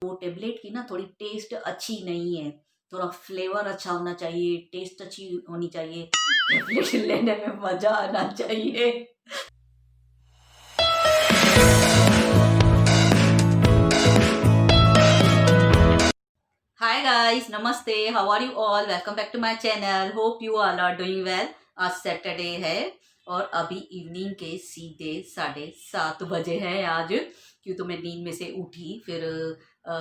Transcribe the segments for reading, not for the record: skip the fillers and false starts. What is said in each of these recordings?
वो टेबलेट की ना थोड़ी टेस्ट अच्छी नहीं है, थोड़ा फ्लेवर अच्छा होना चाहिए, टेस्ट अच्छी होनी चाहिए, टेबलेट लेने में मज़ा आना चाहिए। हाय गाइस, नमस्ते, how are you all? Welcome back to my channel. Hope you all are doing well. आज सैटरडे है और अभी इवनिंग के सीधे 7:30 बजे हैं आज। क्यों तो मैं नींद में से उठी, फिर अ,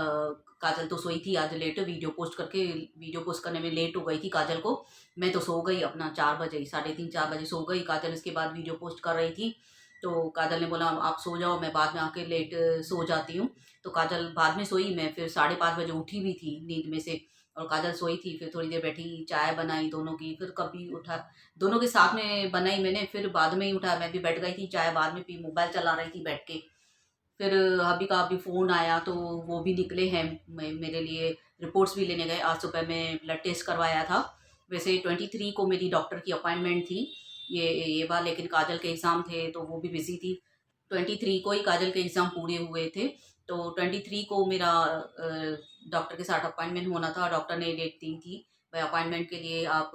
काजल तो सोई थी आज लेट, वीडियो पोस्ट करने में लेट हो गई थी काजल को। मैं तो सो गई अपना 4 बजे, 3:30 4 बजे सो गई। काजल इसके बाद वीडियो पोस्ट कर रही थी, तो काजल ने बोला आप सो जाओ, मैं बाद में आके लेट सो जाती हूँ। तो काजल बाद में सोई, मैं फिर 5:30 बजे उठी भी थी नींद में से। और काजल सोई थी, फिर थोड़ी देर बैठी, चाय बनाई दोनों की, फिर कभी उठा, दोनों के साथ में बनाई मैंने, फिर बाद में ही उठा, मैं भी बैठ गई थी, चाय बाद में पी, मोबाइल चला रही थी बैठ के। फिर अभी का अभी फ़ोन आया तो वो भी निकले हैं, मेरे लिए रिपोर्ट्स भी लेने गए। आज सुबह मैं ब्लड टेस्ट करवाया था। वैसे 23 को मेरी डॉक्टर की अपॉइंटमेंट थी, ये बार, लेकिन काजल के एग्ज़ाम थे तो वो भी बिज़ी थी। 23 को ही काजल के एग्ज़ाम पूरे हुए थे, तो 23 को मेरा डॉक्टर के साथ अपॉइंटमेंट होना था। डॉक्टर ने डेट दी थी, भाई अपॉइंटमेंट के लिए आप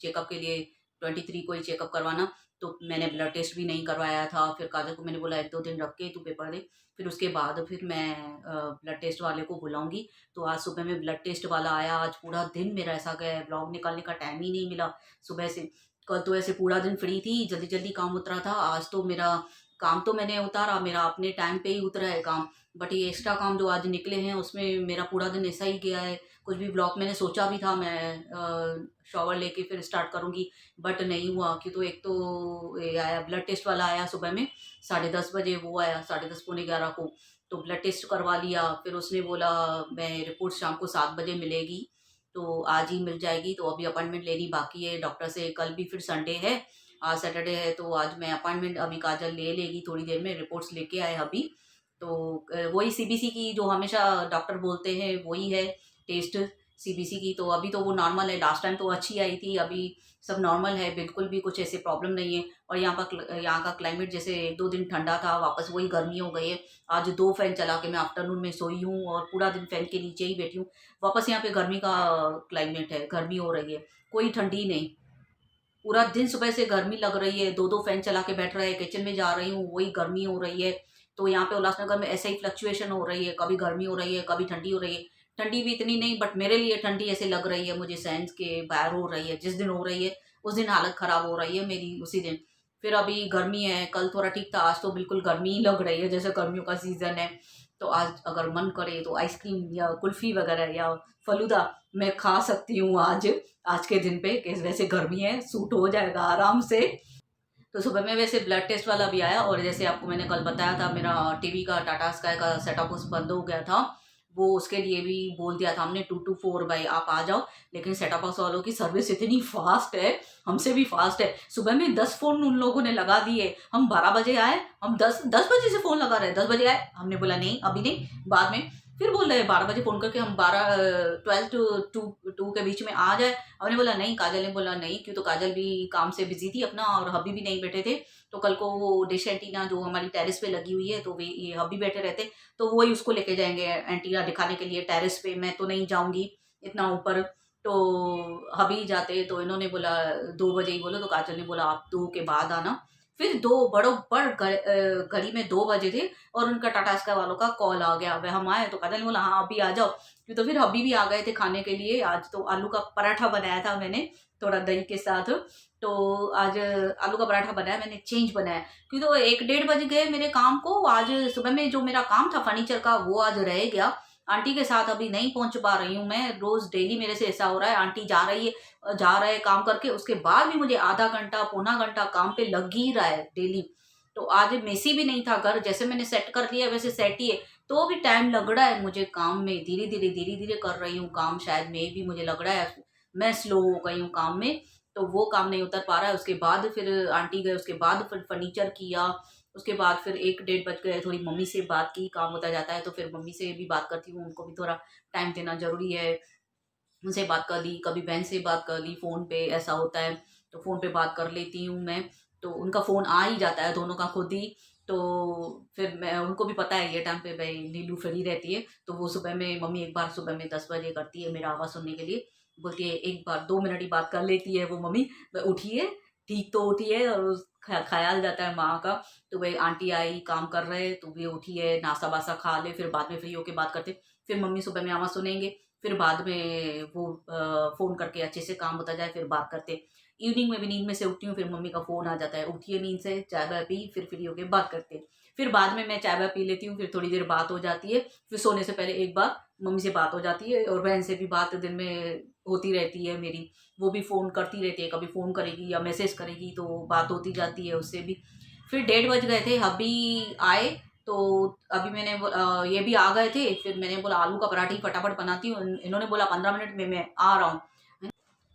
चेकअप के लिए 23 को ही चेकअप करवाना। तो मैंने ब्लड टेस्ट भी नहीं करवाया था। फिर काजल को मैंने बोला 1-2 दिन रख के तू पेपर दे, फिर उसके बाद फिर मैं ब्लड टेस्ट वाले को बुलाऊँगी। तो आज सुबह में ब्लड टेस्ट वाला आया, आज पूरा दिन मेरा ऐसा गया है, ब्लॉग निकालने का टाइम ही नहीं मिला सुबह से। कल तो ऐसे पूरा दिन फ्री थी, जल्दी-जल्दी काम उतरा था। आज तो मेरा काम तो मैंने उतारा, मेरा अपने टाइम पे ही उतरा है काम, बट ये एक्स्ट्रा काम जो आज निकले हैं उसमें मेरा पूरा दिन ऐसा ही गया है। कुछ भी ब्लॉग मैंने सोचा भी था, मैं शॉवर लेके फिर स्टार्ट करूँगी, बट नहीं हुआ। क्यों तो एक तो ये आया, ब्लड टेस्ट वाला आया सुबह में 10:30 बजे, वो आया 10:30 पौने 11 को। तो ब्लड टेस्ट करवा लिया, फिर उसने बोला मैं रिपोर्ट शाम को 7 बजे मिलेगी, तो आज ही मिल जाएगी। तो अभी अपॉइंटमेंट लेनी बाकी है डॉक्टर से, कल भी फिर संडे है, आज सैटरडे है, तो आज मैं अपॉइंटमेंट अभी काजल ले लेगी थोड़ी देर में, रिपोर्ट्स लेके आए अभी। तो वही सीबीसी की जो हमेशा डॉक्टर बोलते हैं वही है टेस्ट, सीबीसी की। तो अभी तो वो नॉर्मल है, लास्ट टाइम तो अच्छी आई थी, अभी सब नॉर्मल है, बिल्कुल भी कुछ ऐसे प्रॉब्लम नहीं है। और यहाँ का क्लाइमेट जैसे 1-2 दिन ठंडा था, वापस वही गर्मी हो गई है। आज 2 फैन चला के मैं आफ्टरनून में सोई हूँ और पूरा दिन फैन के नीचे ही बैठी हूँ। वापस यहाँ पे गर्मी का क्लाइमेट है, गर्मी हो रही है, कोई ठंडी नहीं। पूरा दिन सुबह से गर्मी लग रही है, 2-2 फैन चला के बैठ रहे हैं, किचन में जा रही हूँ वही गर्मी हो रही है। तो यहाँ पे उल्लासनगर में ऐसे ही फ्लक्चुएशन हो रही है, कभी गर्मी हो रही है, कभी ठंडी हो रही है। ठंडी भी इतनी नहीं, बट मेरे लिए ठंडी ऐसे लग रही है, मुझे सेंस के बाहर हो रही है, जिस दिन हो रही है उस दिन हालत खराब हो रही है मेरी, उसी दिन। फिर अभी गर्मी है, कल थोड़ा ठीक था, आज तो बिल्कुल गर्मी ही लग रही है, जैसे गर्मियों का सीजन है। तो आज अगर मन करे तो आइसक्रीम या कुल्फी वगैरह या फलूदा मैं खा सकती हूँ आज के दिन पे, कि वैसे गर्मी है, सूट हो जाएगा आराम से। तो सुबह में वैसे ब्लड टेस्ट वाला भी आया, और जैसे आपको मैंने कल बताया था, मेरा टीवी का टाटा स्काई का सेटअप बॉक्स बंद हो गया था, वो उसके लिए भी बोल दिया था हमने 2 to 4 भाई आप आ जाओ। लेकिन सेटअप बॉक्स वालों की सर्विस इतनी फास्ट है, हमसे भी फास्ट है। सुबह में 10 फ़ोन उन लोगों ने लगा दिए, हम 12 बजे आए, हम 10 बजे से फ़ोन लगा रहे हैं, 10 बजे आए, हमने बोला नहीं अभी नहीं, बाद में। फिर बोल रहे हैं 12 बजे फ़ोन करके हम 12 to 2 के बीच में आ जाए। हमने बोला नहीं, काजल ने बोला नहीं, क्यों तो काजल भी काम से बिजी थी अपना, और हबी भी नहीं बैठे थे। तो कल को वो डिश एंटीना जो हमारी टेरेस पे लगी हुई है, तो वे ये हबी बैठे रहते, तो वो ही उसको लेके जाएंगे एंटीना दिखाने के लिए टेरेस पे, मैं तो नहीं जाऊंगी इतना ऊपर। तो हबी जाते, तो इन्होंने बोला 2 बजे ही बोलो, तो काजल ने बोला आप 2 के बाद आना। फिर दो बड़ोबर घड़ी में 2 बजे थे, और उनका टाटा स्काई वालों का कॉल आ गया, वह हम आए, तो काजल ने बोला हाँ अभी आ जाओ। तो फिर अभी भी आ गए थे खाने के लिए। आज तो आलू का पराठा बनाया था मैंने, थोड़ा दही के साथ। तो आज आलू का पराठा बनाया मैंने, चेंज बनाया, क्योंकि तो 1-1:30 बज गए मेरे काम को। आज सुबह में जो मेरा काम था फर्नीचर का, वो आज रह गया। आंटी के साथ अभी नहीं पहुंच पा रही हूँ मैं, रोज डेली मेरे से ऐसा हो रहा है, आंटी जा रहे काम करके, उसके बाद भी मुझे आधा घंटा पौना घंटा काम पे लग ही रहा है डेली। तो आज मेसी भी नहीं था घर, जैसे मैंने सेट कर लिया वैसे सेट ही है, तो भी टाइम लग रहा है मुझे काम में, धीरे धीरे कर रही हूँ काम, शायद मैं भी, मुझे लग रहा है मैं स्लो हो गई हूँ काम में, तो वो काम नहीं उतर पा रहा है। उसके बाद फिर आंटी गए, उसके बाद फिर फर्नीचर किया, उसके बाद फिर 1-1:30 बज गए, थोड़ी मम्मी से बात की, काम होता जाता है तो फिर मम्मी से भी बात करती हूँ, उनको भी थोड़ा टाइम देना जरूरी है। उनसे बात कर ली, कभी बहन से बात कर ली, फ़ोन पे ऐसा होता है, तो फ़ोन पे बात कर लेती हूँ मैं। तो उनका फ़ोन आ ही जाता है दोनों का खुद ही, तो फिर मैं उनको भी पता है ये टाइम पे भाई नीलू फ्री रहती है, तो वो सुबह में मम्मी एक बार सुबह में 10 बजे करती है मेरा आवाज़ सुनने के लिए, बोलती है एक बार 2 मिनट ही बात कर लेती है वो मम्मी, उठिए, ठीक तो उठिए, और उस ख्याल जाता है माँ का, तो भाई आंटी आई काम कर रहे तो भी उठिए, नाश्ता वास्ता खा ले, फिर बाद में फ्री होके बात करते। फिर मम्मी सुबह में आवाज़ सुनेंगे, फिर बाद में वो फ़ोन करके अच्छे से काम होता जाए, फिर बात करते। इवनिंग में भी नींद में से उठती हूँ, फिर मम्मी का फ़ोन आ जाता है, उठिए नींद से, चाय वाय पी, फिर फ्री होके बात करते। फिर बाद में मैं चाय वाय पी लेती हूँ, फिर थोड़ी देर बात हो जाती है, फिर सोने से पहले एक बार मम्मी से बात हो जाती है, और बहन से भी बात दिन में होती रहती है मेरी। वो भी फ़ोन करती रहती है, कभी फ़ोन करेगी या मैसेज करेगी, तो बात होती जाती है उससे भी। फिर 1:30 बज गए थे, अभी आए, तो अभी ये भी आ गए थे, फिर मैंने बोला आलू का पराठा ही फटाफट बनाती हूँ। इन्होंने बोला 15 मिनट में मैं आ रहा हूँ।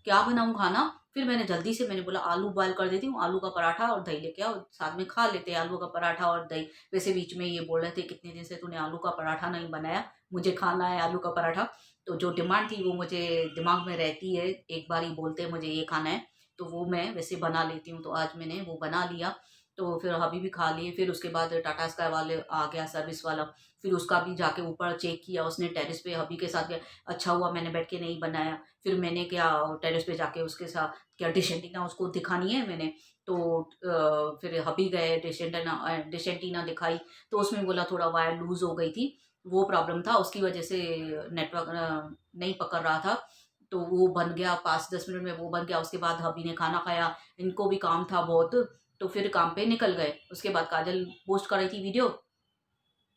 क्या बनाऊँ खाना? फिर मैंने जल्दी से मैंने बोला आलू बॉयल कर देती हूँ, आलू का पराठा और दही लेके आओ, साथ में खा लेते हैं आलू का पराठा और दही। वैसे बीच में ये बोल रहे थे कितने दिन से तूने आलू का पराठा नहीं बनाया, मुझे खाना है आलू का पराठा। तो जो डिमांड थी वो मुझे दिमाग में रहती है, एक बार ही बोलते हैं मुझे ये खाना है, तो वो मैं वैसे बना लेती हूँ। तो आज मैंने वो बना लिया, तो फिर अभी भी खा लिए। फिर उसके बाद टाटा स्काई वाले आ गया सर्विस वाला, फिर उसका भी जाके ऊपर चेक किया उसने टेरेस पे, हबी के साथ गया। अच्छा हुआ मैंने बैठ के नहीं बनाया। फिर मैंने क्या टेरेस पे जाके उसके साथ क्या डिश एंटीना उसको दिखानी है मैंने, तो फिर हबी गए, डिश एंटीना दिखाई, तो उसमें बोला थोड़ा वायर लूज हो गई थी, वो प्रॉब्लम था, उसकी वजह से नेटवर्क नहीं पकड़ रहा था। तो वो बन गया, 5-10 मिनट में वो बन गया। उसके बाद हबी ने खाना खाया, इनको भी काम था बहुत, तो फिर काम पे निकल गए। उसके बाद काजल पोस्ट कर रही थी वीडियो,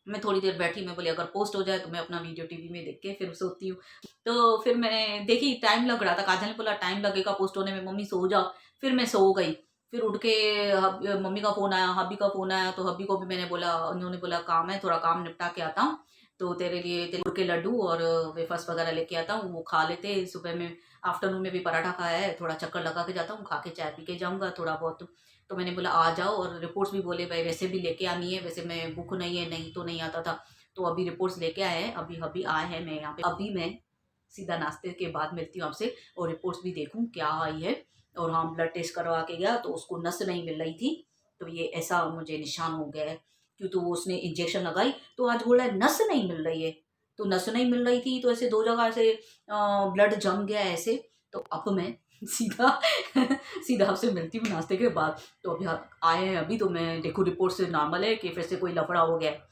मैं थोड़ी देर बैठी, मैं बोली अगर पोस्ट हो जाए तो मैं अपना वीडियो टीवी में देख के फिर सोती हूँ। तो फिर मैंने देखी, टाइम लग रहा था, काजल ने बोला टाइम लगेगा पोस्ट होने में, मम्मी सो जाओ। फिर मैं सो गई। फिर उठ के मम्मी का फ़ोन आया, हब्बी का फ़ोन आया, तो हब्बी को भी मैंने बोला, उन्होंने बोला काम है, थोड़ा काम निपटा के आता हूँ, तो तेरे लिए तेरे गुड़ के लड्डू और वेफर्स वगैरह लेके आता हूँ, वो खा लेते। सुबह में आफ्टरनून में भी पराठा खाया है, थोड़ा चक्कर लगा के जाता हूँ, खा के चाय पी के जाऊँगा थोड़ा बहुत। तो मैंने बोला आ जाओ, और रिपोर्ट्स भी बोले भाई वैसे भी लेके आनी है, वैसे मैं बुक नहीं है, नहीं तो नहीं आता था, तो अभी रिपोर्ट्स लेके आए हैं, अभी अभी आए हैं, मैं यहाँ पे अभी मैं सीधा नाश्ते के बाद मिलती हूँ आपसे, और रिपोर्ट्स भी देखूँ क्या आई है। और हाँ, ब्लड टेस्ट करवा के गया तो उसको नस नहीं मिल रही थी, तो ये ऐसा मुझे निशान हो गया है, क्यों तो उसने इंजेक्शन लगाई, तो आज बोला है नस नहीं मिल रही है। तो नस नहीं मिल रही थी, तो ऐसे 2 जगह से ब्लड जम गया है ऐसे। तो अब मैं सीधा सीधा आपसे मिलती हूँ नाश्ते के बाद। तो अभी आए हैं अभी, तो मैं देखूँ रिपोर्ट से नॉर्मल है कि फिर से कोई लफड़ा हो गया है।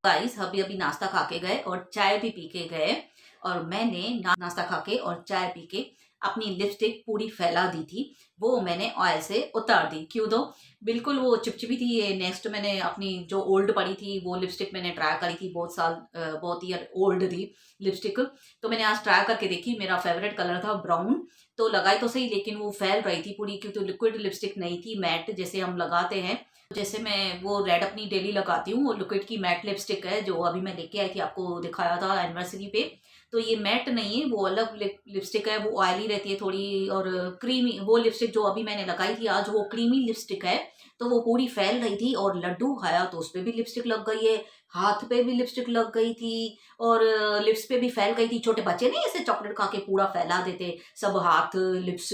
गाइस अभी अभी नाश्ता खा के गए और चाय भी पी के गए, और मैंने नाश्ता खा के और चाय पी के अपनी लिपस्टिक पूरी फैला दी थी, वो मैंने ऑयल से उतार दी। क्यों दो, बिल्कुल वो चिपचिपी थी। ये नेक्स्ट मैंने अपनी जो ओल्ड पड़ी थी वो लिपस्टिक मैंने ट्राई करी थी, बहुत साल बहुत ईयर ओल्ड थी लिपस्टिक, तो मैंने आज ट्राई करके देखी, मेरा फेवरेट कलर था ब्राउन। तो लगाई तो सही, लेकिन वो फैल रही थी पूरी, क्योंकि लिक्विड लिपस्टिक नहीं थी, मैट जैसे हम लगाते हैं। जैसे मैं वो रेड अपनी डेली लगाती हूँ, वो लिक्विड की मैट लिपस्टिक है, जो अभी मैं लेके आई थी, आपको दिखाया था एनिवर्सरी पे। तो ये मैट नहीं है, वो अलग लिपस्टिक है, वो ऑयली रहती है थोड़ी, और क्रीमी। वो लिपस्टिक जो अभी मैंने लगाई थी आज, वो क्रीमी लिपस्टिक है, तो वो पूरी फैल रही थी। और लड्डू खाया तो उस पे भी लिपस्टिक लग गई है, हाथ पे भी लिपस्टिक लग गई थी, और लिप्स पे भी फैल गई थी। छोटे बच्चे नहीं ऐसे चॉकलेट खा के पूरा फैला देते, सब हाथ लिप्स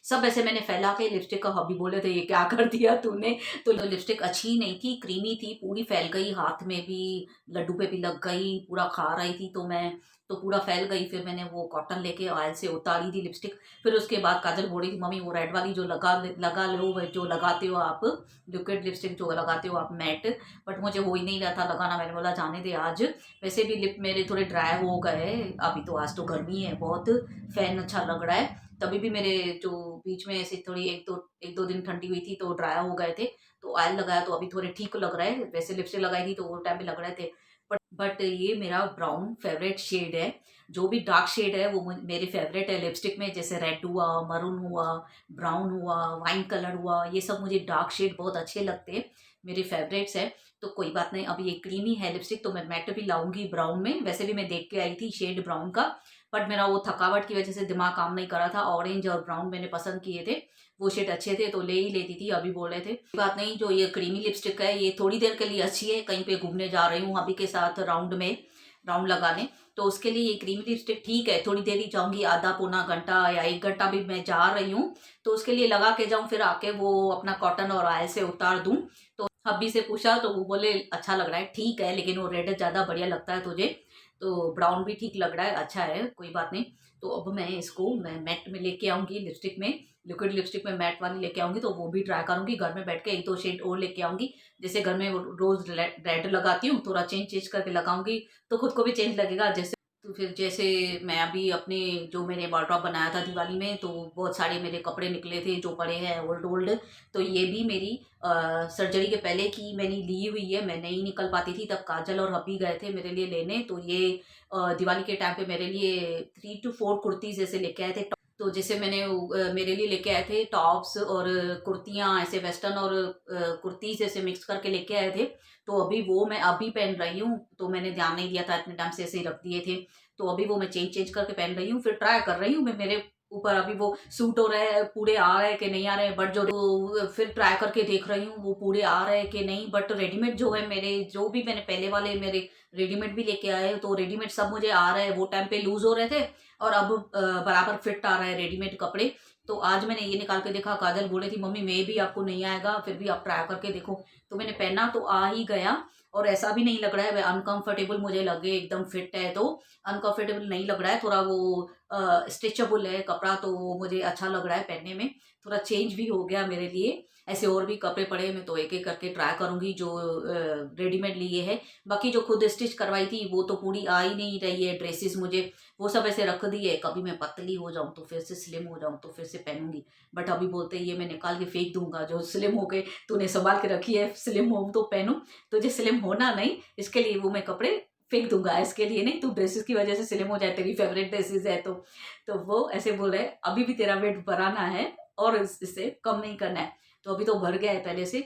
सब ऐसे मैंने फैला के लिपस्टिक का। हबी बोले थे ये क्या कर दिया तूने, तो लिपस्टिक अच्छी नहीं थी, क्रीमी थी, पूरी फैल गई, हाथ में भी लड्डू पे भी लग गई, पूरा खा रही थी तो मैं, तो पूरा फैल गई। फिर मैंने वो कॉटन लेके ऑयल से उतारी थी लिपस्टिक। फिर उसके बाद काजल बोल रही थी मम्मी वो रेड वाली जो लगा लो, जो लगाते हो आप लिक्विड लिपस्टिक, जो लगाते हो आप मैट, बट मुझे हो ही नहीं रहा था लगाना। मैंने बोला जाने दे आज, वैसे भी लिप मेरे थोड़े ड्राई हो गए अभी, तो आज तो गर्मी है बहुत, फैन अच्छा लग रहा है। तभी भी मेरे जो बीच में ऐसे थोड़ी एक दो दिन ठंडी हुई थी तो ड्राई हो गए थे, तो ऑयल लगाया तो अभी थोड़े ठीक लग रहा है। वैसे लिपस्टिक लगाई थी तो वो टाइम पे लग रहे थे, बट ये मेरा ब्राउन फेवरेट शेड है। जो भी डार्क शेड है वो मेरे फेवरेट है लिपस्टिक में, जैसे रेड हुआ, मरून हुआ, ब्राउन हुआ, वाइन कलर हुआ, ये सब मुझे डार्क शेड बहुत अच्छे लगते हैं। मेरे फेवरेट्स है। तो कोई बात नहीं, अभी ये क्रीमी है लिपस्टिक, तो मैं मैट भी लाऊंगी ब्राउन में। वैसे भी मैं देख के आई थी शेड ब्राउन का, बट मेरा वो थकावट की वजह से दिमाग काम नहीं कर रहा था। ऑरेंज और ब्राउन मैंने पसंद किए थे, वो शेड अच्छे थे तो ले ही लेती थी। अभी बोल रहे थे कोई बात नहीं, जो ये क्रीमी लिपस्टिक है ये थोड़ी देर के लिए अच्छी है, कहीं पे घूमने जा रही हूँ अभी के साथ राउंड लगाने, तो उसके लिए ये क्रीमी लिपस्टिक ठीक है। थोड़ी देर ही जाऊंगी, आधा पौना घंटा या 1 घंटा भी मैं जा रही हूँ, तो उसके लिए लगा के जाऊँ, फिर आके वो अपना कॉटन और ऑयल से उतार दूँ। तो हब्बी से पूछा तो वो बोले अच्छा लग रहा है, ठीक है, लेकिन वो रेड ज़्यादा बढ़िया लगता है तुझे, तो ब्राउन भी ठीक लग रहा है, अच्छा है, कोई बात नहीं। तो अब मैं मैट में लेके आऊँगी, लिपस्टिक में, लिक्विड लिपस्टिक में मैट वाली लेके आऊँगी, तो वो भी ट्राई करूँगी घर में बैठ के। 1-2 शेड और लेके आऊँगी, जैसे घर में रोज़ रेड लगाती हूँ, थोड़ा चेंज करके लगाऊंगी तो खुद को भी चेंज लगेगा। जैसे तो फिर जैसे मैं अभी अपने जो मैंने वार्डरोब बनाया था दिवाली में, तो बहुत सारे मेरे कपड़े निकले थे जो पड़े हैं ओल्ड, तो ये भी मेरी सर्जरी के पहले की मैंने ली हुई है। मैं नहीं निकल पाती थी, तब काजल और हब्बी गए थे मेरे लिए लेने, तो ये दिवाली के टाइम पे मेरे लिए 3 to 4 कुर्तीज़ ऐसे लेके आए थे। तो जैसे मैंने मेरे लिए लेके आए थे टॉप्स और कुर्तियाँ, ऐसे वेस्टर्न और कुर्तीज़ ऐसे मिक्स करके लेके आए थे, तो अभी वो मैं अभी पहन रही हूँ। तो मैंने ध्यान नहीं दिया था, इतने टाइम से ऐसे ही रख दिए थे, तो अभी वो मैं चेंज करके पहन रही हूँ। फिर ट्राई कर रही हूँ मैं मेरे ऊपर अभी वो सूट हो रहा है, पूरे आ रहे हैं कि नहीं आ रहे हैं, बट जो तो फिर ट्राई करके देख रही हूँ वो पूरे आ रहे हैं कि नहीं। बट रेडीमेड जो है मेरे, जो भी मैंने पहले वाले मेरे रेडीमेड भी लेके आए, तो रेडीमेड सब मुझे आ रहे हैं। वो टाइम पे लूज हो रहे थे और अब बराबर फिट आ रहा है रेडीमेड कपड़े। तो आज मैंने ये निकाल के देखा, काजल बोले थी मम्मी मे भी आपको नहीं आएगा, फिर भी आप ट्राई करके देखो, तो मैंने पहना तो आ ही गया, और ऐसा भी नहीं लग रहा है अनकंफर्टेबल मुझे लगे, एकदम फिट है, तो अनकंफर्टेबल नहीं लग रहा है। थोड़ा वो स्ट्रेचेबल है कपड़ा, तो वो मुझे अच्छा लग रहा है पहनने में, थोड़ा चेंज भी हो गया मेरे लिए। ऐसे और भी कपड़े पड़े हैं, मैं तो एक एक करके ट्राई करूंगी जो रेडीमेड लिए है। बाकी जो खुद स्टिच करवाई थी वो तो पूरी आ ही नहीं रही है ड्रेसेस मुझे, वो सब ऐसे रख दी है। कभी मैं पतली हो जाऊं तो फिर से स्लिम हो जाऊं तो फिर से पहनूंगी, बट अभी बोलते ये मैं निकाल के फेंक दूंगा, जो स्लिम हो के तूने संभाल के रखी है, स्लिम हो तो पहनूं, तुझे स्लिम होना नहीं, इसके लिए वो मैं कपड़े फेंक दूंगा, इसके लिए नहीं, तू ड्रेसेस की वजह से स्लिम हो जाए, तेरी फेवरेट ड्रेसेस है तो वो ऐसे बोल रहे अभी भी तेरा वेट बढ़ाना है और इससे कम नहीं करना है। तो अभी तो भर गया है पहले से।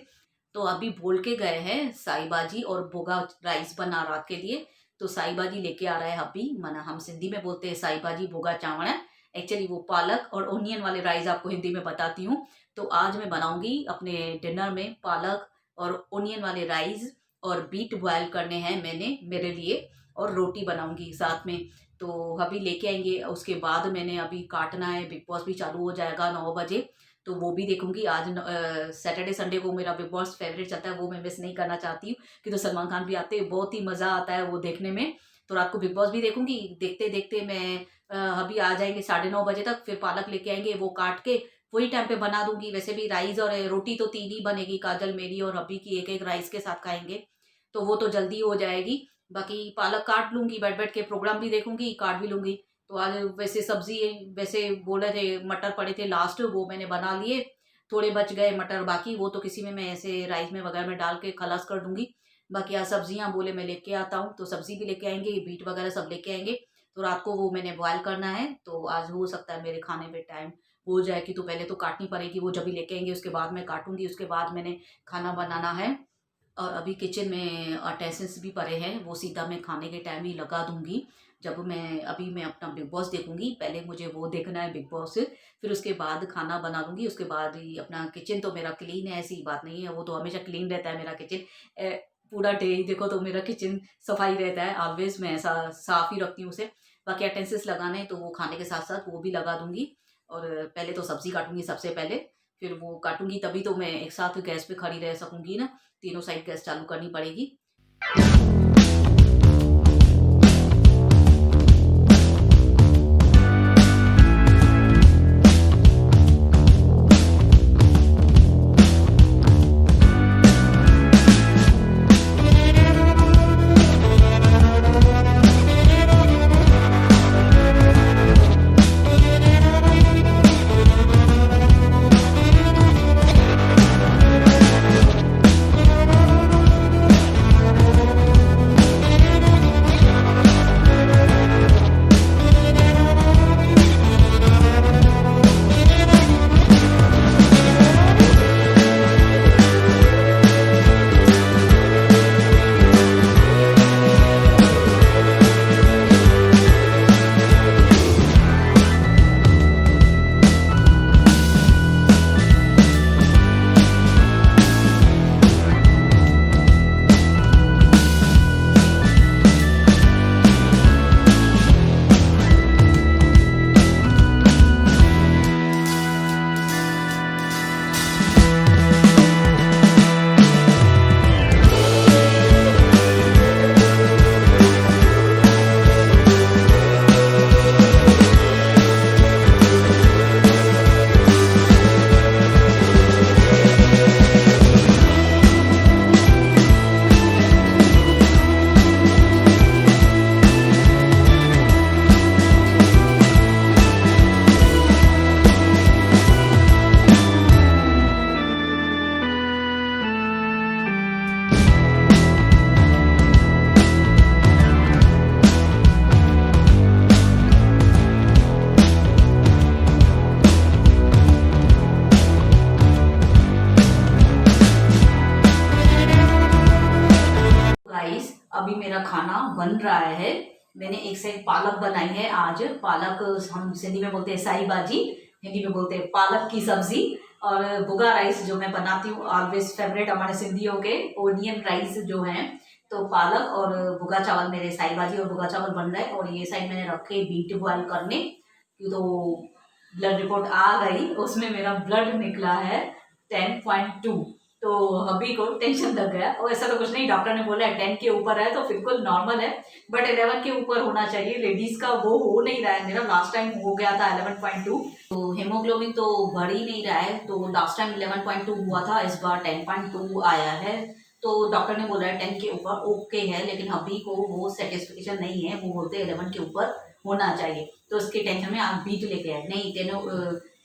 तो अभी बोल के गए हैं साई बाजी और बोगा राइस बना रात के लिए, तो साई बाजी लेके आ रहा है अभी, माना हम सिंधी में बोलते हैं साई बाजी बोगा चावड़ा, एक्चुअली वो पालक और ओनियन वाले राइस आपको हिंदी में बताती हूँ। तो आज मैं बनाऊंगी अपने डिनर में पालक और ओनियन वाले राइस, और बीट बॉयल करने हैं मैंने मेरे लिए, और रोटी बनाऊंगी साथ में। तो अभी लेके आएंगे, उसके बाद मैंने अभी काटना है, बिग बॉस भी चालू हो जाएगा 9 बजे, तो वो भी देखूंगी आज। सैटरडे संडे को मेरा बिग बॉस फेवरेट चलता है, वो मैं मिस नहीं करना चाहती हूँ, कि तो सलमान खान भी आते हैं, बहुत ही मज़ा आता है वो देखने में। तो रात को बिग बॉस भी देखूंगी, देखते देखते मैं अभी आ जाएंगे 9:30 बजे तक, फिर पालक लेके आएंगे, वो काट के वही टाइम पे बना दूंगी। वैसे भी राइस और रोटी तो 3 ही बनेगी, काजल मेरी और अभी की, एक एक राइस के साथ खाएंगे, तो वो तो जल्दी हो जाएगी। बाकी पालक काट लूंगी, बैठ बैठ के प्रोग्राम भी देखूंगी, काट भी लूंगी। तो आज वैसे सब्जी, वैसे बोले थे मटर पड़े थे लास्ट, वो मैंने बना लिए, थोड़े बच गए मटर, बाकी वो तो किसी में मैं ऐसे राइस में वगैरह में डाल के खलास कर दूंगी। बाकी आज सब्जियां बोले मैं लेके आता हूँ, तो सब्जी भी लेके आएंगे, बीट वगैरह सब लेके आएंगे, तो रात को वो मैंने बॉयल करना है। तो आज हो सकता है मेरे खाने में टाइम हो जाएगी, तो पहले तो काटनी पड़ेगी, वो जब भी लेके आएंगे उसके बाद मैं काटूंगी, उसके बाद मैंने खाना बनाना है। और अभी किचन में अटेंसेंस भी पड़े हैं, वो सीधा मैं खाने के टाइम ही लगा दूंगी, जब मैं अपना बिग बॉस देखूंगी। पहले मुझे वो देखना है बिग बॉस, फिर उसके बाद खाना बना लूँगी, उसके बाद ही अपना किचन तो मेरा क्लीन है, ऐसी बात नहीं है, वो तो हमेशा क्लीन रहता है मेरा किचन। पूरा डे देखो तो मेरा किचन सफाई रहता है ऑलवेज, मैं ऐसा साफ़ ही रखती हूँ उसे। बाकी अटेंसेंस लगाने तो वो खाने के साथ साथ वो भी लगा दूंगी। और पहले तो सब्ज़ी काटूंगी सबसे पहले, फिर वो काटूंगी, तभी तो मैं एक साथ गैस पे खड़ी रह सकूंगी ना, तीनों साइड गैस चालू करनी पड़ेगी। अभी मेरा खाना बन रहा है। मैंने एक साइड पालक बनाई है आज। पालक हम सिंधी में बोलते हैं साई भाजी, हिंदी में बोलते हैं पालक की सब्जी। और बुगा राइस जो मैं बनाती हूँ, ऑलवेज फेवरेट हमारे सिंधियों के ओनियन राइस जो है। तो पालक और भुगा चावल, मेरे साई भाजी और भुगा चावल बन रहे हैं। और ये साइड मैंने रखे बीट बॉयल करने, क्यों तो ब्लड रिपोर्ट आ गई, उसमें मेरा ब्लड निकला है 10.2। तो अभी को टेंशन लग गया। और ऐसा तो कुछ नहीं, डॉक्टर ने बोला है 10 के ऊपर है तो बिल्कुल नॉर्मल है, बट 11 के ऊपर होना चाहिए। लेडीज का वो हो नहीं रहा है, मेरा लास्ट टाइम हो गया था 11.2। तो हेमोग्लोबिन तो बढ़ ही नहीं रहा है। तो लास्ट टाइम 11.2 हुआ था, इस बार 10.2 आया है। तो डॉक्टर ने बोला है 10 के ऊपर ओके है, लेकिन अभी को वो सेटिस्फेक्शन नहीं है। वो बोलते हैं 11 के ऊपर होना चाहिए। तो उसके टेंशन में आप बीट लेके आए, नहीं तेनों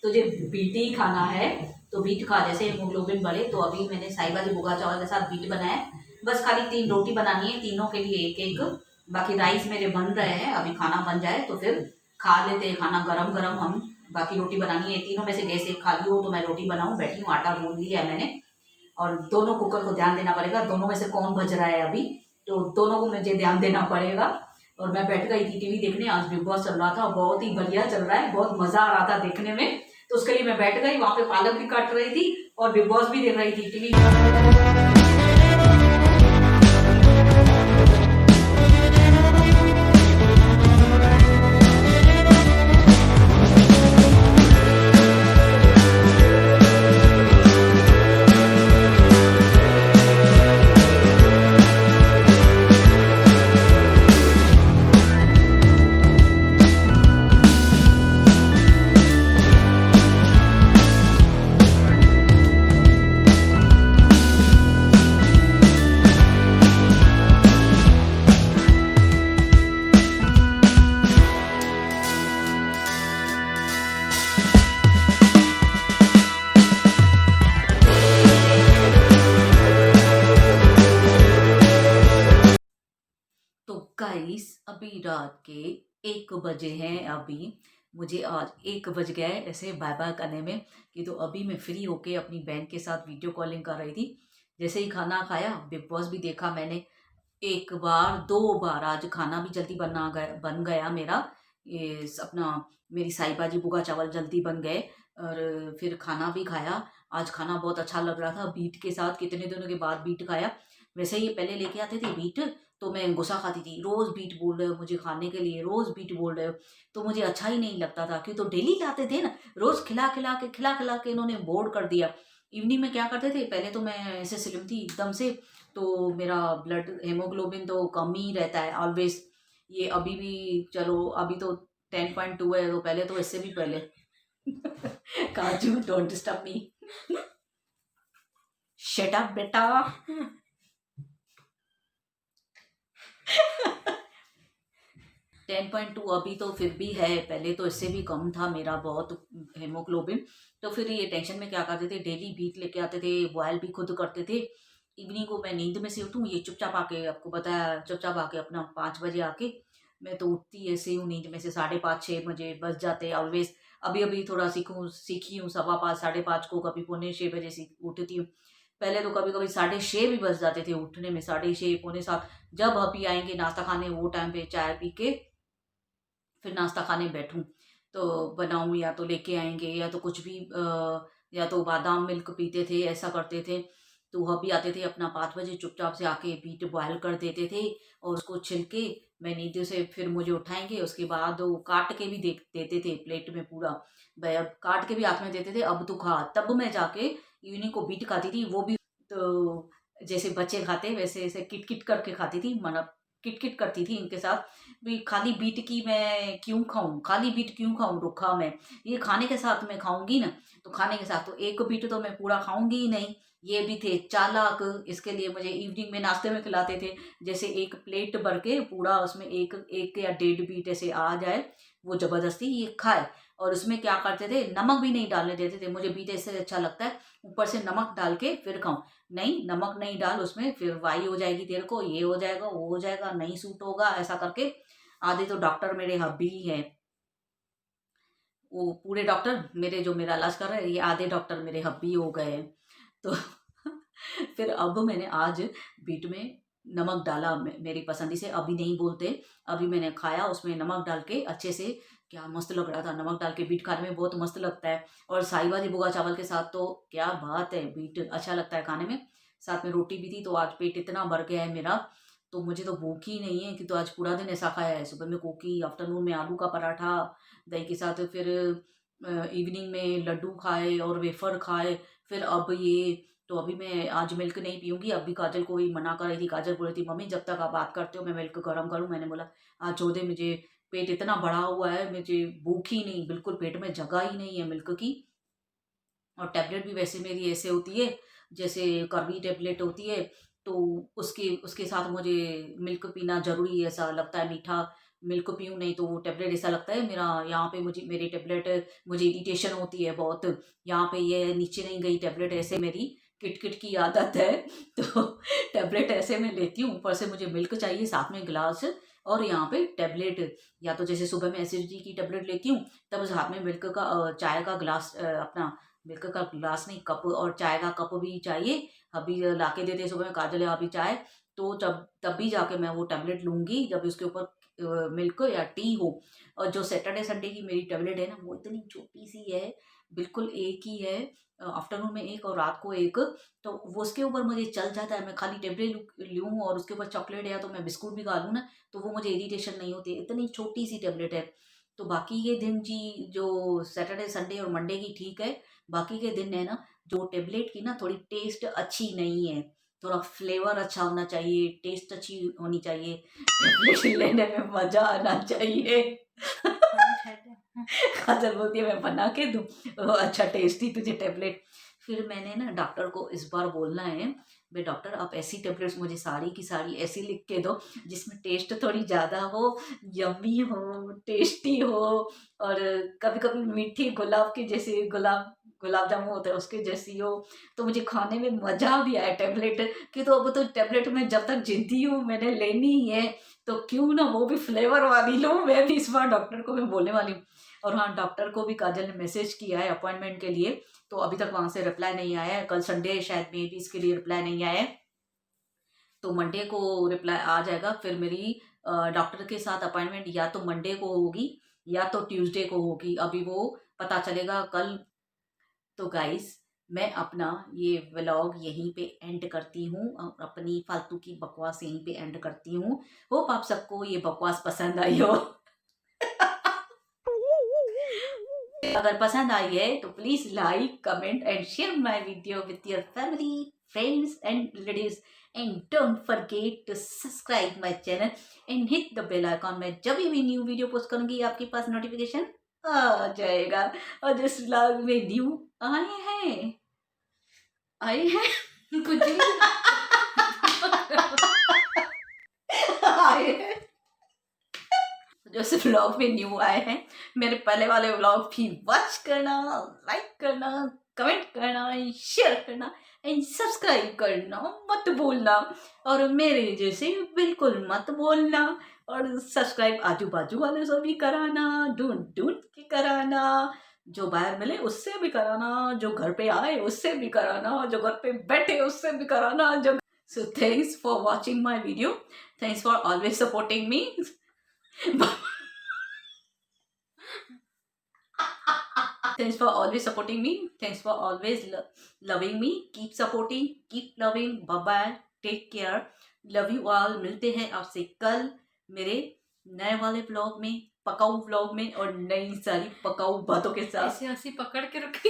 तुझे बीट ही खाना है तो बीट खा, जैसे हेमोग्लोबिन बढ़े। तो अभी मैंने साई भाजी भुगा चावल के साथ बीट बनाया। बस खाली 3 रोटी बनानी है, तीनों के लिए एक एक। बाकी राइस मेरे बन रहे हैं, अभी खाना बन जाए तो फिर खा लेते हैं खाना गरम गरम हम। बाकी रोटी बनानी है, तीनों में से गैस एक खाली हो तो मैं रोटी बनाऊँ, बैठी हूँ, आटा गूंद लिया है मैंने। और दोनों कुकर को ध्यान देना पड़ेगा, दोनों में से कौन बज रहा है अभी, तो दोनों को मुझे ध्यान देना पड़ेगा। और मैं बैठ गई थी टीवी देखने, आज बिग बॉस चल रहा था, बहुत ही बढ़िया चल रहा है, बहुत मजा आ रहा था देखने में। तो उसके लिए मैं बैठ गई, वहां पे पालक भी काट रही थी और बिग बॉस भी देख रही थी टीवी। तो गाइस अभी रात के 1 बजे हैं। अभी मुझे आज 1 बज गया है ऐसे बाय बाय करने में, कि तो अभी मैं फ्री होके अपनी बहन के साथ वीडियो कॉलिंग कर रही थी। जैसे ही खाना खाया, बिग बॉस भी देखा मैंने 1 बार 2 बार। आज खाना भी जल्दी बन गया मेरा। ये अपना मेरी साई भाजी भुगा चावल जल्दी बन गए। और फिर खाना भी खाया। आज खाना बहुत अच्छा लग रहा था, बीट के साथ, कितने दिनों के बाद बीट खाया। वैसे ये पहले लेके आते थे बीट, तो मैं गुस्सा खाती थी, रोज बीट बोल रहे हो मुझे खाने के लिए, रोज बीट बोल रहे हो। तो मुझे अच्छा ही नहीं लगता था, क्यों तो डेली लाते थे ना, रोज खिला खिला के इन्होंने बोर कर दिया। इवनिंग में क्या करते थे, पहले तो मैं ऐसे स्लिम थी एकदम से, तो मेरा ब्लड हेमोग्लोबिन तो कम ही रहता है ऑलवेज। ये अभी भी चलो, अभी तो 10.2 है, तो पहले तो इससे भी पहले। काजू don't disturb me, shut up बेटा। 10.2 अभी तो फिर भी है, पहले तो इससे भी कम था मेरा बहुत हेमोग्लोबिन। तो फिर ये टेंशन में क्या करते थे, डेली बीट लेके आते थे, बॉयल भी खुद करते थे। इवनिंग को मैं नींद में से उठूँ, ये चुपचाप आके, आपको बताया, चुपचाप आके अपना 5 बजे आके, मैं तो उठती ऐसे हूँ नींद में से 5:30-6 बजे बज जाते ऑलवेज। अभी अभी थोड़ा सीखी हूँ 5:15 5:30 को, कभी पौने 6 बजे उठती हूँ। पहले तो कभी कभी 6:30 भी बज जाते थे उठने में, 6:30 पौने 7। जब अभी आएंगे नाश्ता खाने, वो टाइम पे चाय पी के फिर नाश्ता खाने बैठूं, तो बनाऊं, या तो लेके आएंगे, या तो कुछ भी या तो बादाम मिल्क पीते थे, ऐसा करते थे। तो वह भी आते थे अपना 5 बजे, चुपचाप से आके बीट बॉयल कर देते थे, और उसको छिलके मैं नींद से फिर मुझे उठाएंगे, उसके बाद वो काट के भी देते थे प्लेट में पूरा। भाई अब काट के भी हाथ में देते थे, अब तो खा, तब मैं जाके इवनिंग को बीट खाती थी, वो भी तो जैसे बच्चे खाते वैसे ऐसे किट किट करके खाती थी, मतलब किट किट करती थी इनके साथ भी। खाली बीट की मैं क्यों खाऊं, खाली बीट क्यों खाऊं रुखा मैं, ये खाने के साथ मैं खाऊंगी ना, तो खाने के साथ तो एक बीट तो मैं पूरा खाऊंगी ही नहीं। ये भी थे चालाक, इसके लिए मुझे इवनिंग में नाश्ते में खिलाते थे, जैसे एक प्लेट भर के पूरा, उसमें एक एक या 1.5 बीट ऐसे आ जाए, वो जबरदस्ती ये खाए। और उसमें क्या करते थे, नमक भी नहीं डालने देते थे मुझे, बीट इससे अच्छा लगता है ऊपर से नमक डाल के फिर खाऊं। नहीं, नमक नहीं डाल उसमें, फिर वाई हो जाएगी तेरे को, ये हो जाएगा, वो हो जाएगा, नहीं सूट होगा, ऐसा करके। आधे तो डॉक्टर मेरे हब्बी ही है, वो पूरे डॉक्टर मेरे जो मेरा इलाज कर रहे हैं, ये आधे डॉक्टर मेरे हब्बी हो गए हैं। तो फिर अब मैंने आज बीट में नमक डाला मेरी पसंदी से, अभी नहीं बोलते, अभी मैंने खाया उसमें नमक डाल के अच्छे से, क्या मस्त लग रहा था। नमक डाल के बीट खाने में बहुत मस्त लगता है, और साई भाजी भुगा चावल के साथ तो क्या बात है, बीट अच्छा लगता है खाने में। साथ में रोटी भी थी, तो आज पेट इतना भर गया है मेरा, तो मुझे तो भूख ही नहीं है कि तो आज पूरा दिन ऐसा खाया है। सुबह में कोकी, आफ्टरनून में आलू का पराठा दही के साथ, फिर इवनिंग में लड्डू खाए और वेफर खाए, फिर अब ये, तो अभी मैं आज मिल्क नहीं पीऊँगी। अभी काजल को ही मना कर रही थी, काजल बोल रही थी मम्मी जब तक आप बात करते हो मैं मिल्क गरम करूँ। मैंने बोला आज छोड़ दे, मुझे पेट इतना बढ़ा हुआ है, मुझे भूख ही नहीं, बिल्कुल पेट में जगह ही नहीं है मिल्क की। और टैबलेट भी वैसे मेरी ऐसे होती है जैसे करवी टैबलेट होती है, तो उसके उसके साथ मुझे मिल्क पीना ज़रूरी है, ऐसा लगता है मीठा मिल्क पीऊँ नहीं तो वो टैबलेट ऐसा लगता है मेरा, यहाँ पे मुझे मेरी टैबलेट, मुझे इरिटेशन होती है बहुत, यहाँ पे ये नीचे नहीं गई टैबलेट, ऐसे मेरी किट-किट की आदत है। तो टैबलेट ऐसे मैं लेती हूँ, ऊपर से मुझे मिल्क चाहिए, साथ में ग्लास और यहाँ पे टैबलेट, या तो जैसे सुबह में एसिडिटी की टैबलेट लेती हूँ, तब उस हाथ में मिल्क का चाय का ग्लास, अपना मिल्क का ग्लास नहीं कप, और चाय का कप भी चाहिए। अभी लाके देते सुबह में, काजल अभी चाय, तो तब भी जाके मैं वो टैबलेट लूँगी जब उसके ऊपर मिल्क या टी हो। और जो सैटरडे संडे की मेरी टैबलेट है ना, वो इतनी छोटी-सी है, बिल्कुल एक ही है, आफ्टरनून में एक और रात को एक, तो वो उसके ऊपर मुझे चल जाता है। मैं खाली टैबलेट लूँ और उसके ऊपर चॉकलेट या तो मैं बिस्कुट भी खा लूँ ना, तो वो मुझे इरिटेशन नहीं होती, इतनी छोटी-सी टैबलेट है। तो बाकी के दिन जी, जो सैटरडे, संडे और मंडे की ठीक है, बाकी के दिन है ना, जो टैबलेट की ना थोड़ी टेस्ट अच्छी नहीं है, थोड़ा फ्लेवर अच्छा होना चाहिए, टेस्ट अच्छी होनी चाहिए, टैबलेट लेने में मज़ा आना चाहिए। काजल बोलती है मैं बना के दूँ? अच्छा टेस्टी तुझे टैबलेट। फिर मैंने ना डॉक्टर को इस बार बोलना है, भाई डॉक्टर आप ऐसी टैबलेट्स मुझे सारी की सारी ऐसी लिख के दो जिसमें टेस्ट थोड़ी ज़्यादा हो, यम्मी हो, टेस्टी हो, और कभी-कभी मीठी गुलाब की जैसे, गुलाब जामुन होता है उसके जैसी हो, तो मुझे खाने में मज़ा भी आए टैबलेट, कि तो अब तो टैबलेट में जब तक जिद्दी हूँ मैंने लेनी ही है, तो क्यों ना वो भी फ्लेवर वाली लूँ। मैं भी इस बार डॉक्टर को मैं बोलने वाली हूँ। और हाँ, डॉक्टर को भी काजल ने मैसेज किया है अपॉइंटमेंट के लिए, तो अभी तक वहाँ से रिप्लाई नहीं आया है। कल संडे है, शायद मे बी इसके लिए रिप्लाई नहीं आया है, तो मंडे को रिप्लाई आ जाएगा। फिर मेरी डॉक्टर के साथ अपॉइंटमेंट या तो मंडे को होगी या तो ट्यूसडे को होगी, अभी वो पता चलेगा कल। तो गाइस, मैं अपना ये व्लॉग यहीं पे एंड करती हूँ, अपनी फालतू की बकवास यहीं पे एंड करती हूँ। होप आप सबको ये बकवास पसंद आई हो। अगर पसंद आई है तो please like, comment and share my video with your family, friends and relatives, and don't forget to subscribe my channel and hit the bell icon. मैं जब भी न्यू वीडियो पोस्ट करूंगी आपके पास नोटिफिकेशन आ जाएगा। और जिस व्लॉग में न्यू आए हैं कुछ आए हैं, जो सिर्फ व्लॉग में न्यू आए हैं, मेरे पहले वाले व्लॉग भी वॉच करना, लाइक करना, कमेंट करना, शेयर करना एंड सब्सक्राइब करना मत भूलना, और मेरे जैसे बिल्कुल मत बोलना। और सब्सक्राइब आजू बाजू वाले से भी कराना, ढूंढ ढूंढ के कराना, जो बाहर मिले उससे भी कराना, जो घर पे आए उससे भी कराना, जो घर पे बैठे उससे भी कराना, जो so thanks for watching my video, thanks for always supporting me. Thanks for always supporting me. Thanks for always loving me. Keep supporting, keep loving. Bye bye. Take care. Love you all. मिलते हैं आपसे कल मेरे नए वाले blog में, पकाऊ blog में, और नई सारी पकाऊ बातों के साथ। ऐसे हंसी पकड़ के रखी।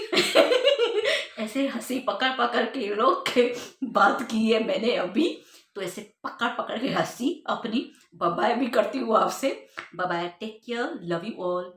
ऐसे हंसी पकड़ पकड़ के रोक के बात की है मैंने अभी, तो ऐसे पकड़ पकड़ के हंसी अपनी बाय बाय भी करती हूँ आपसे। Bye bye, take care, love you all.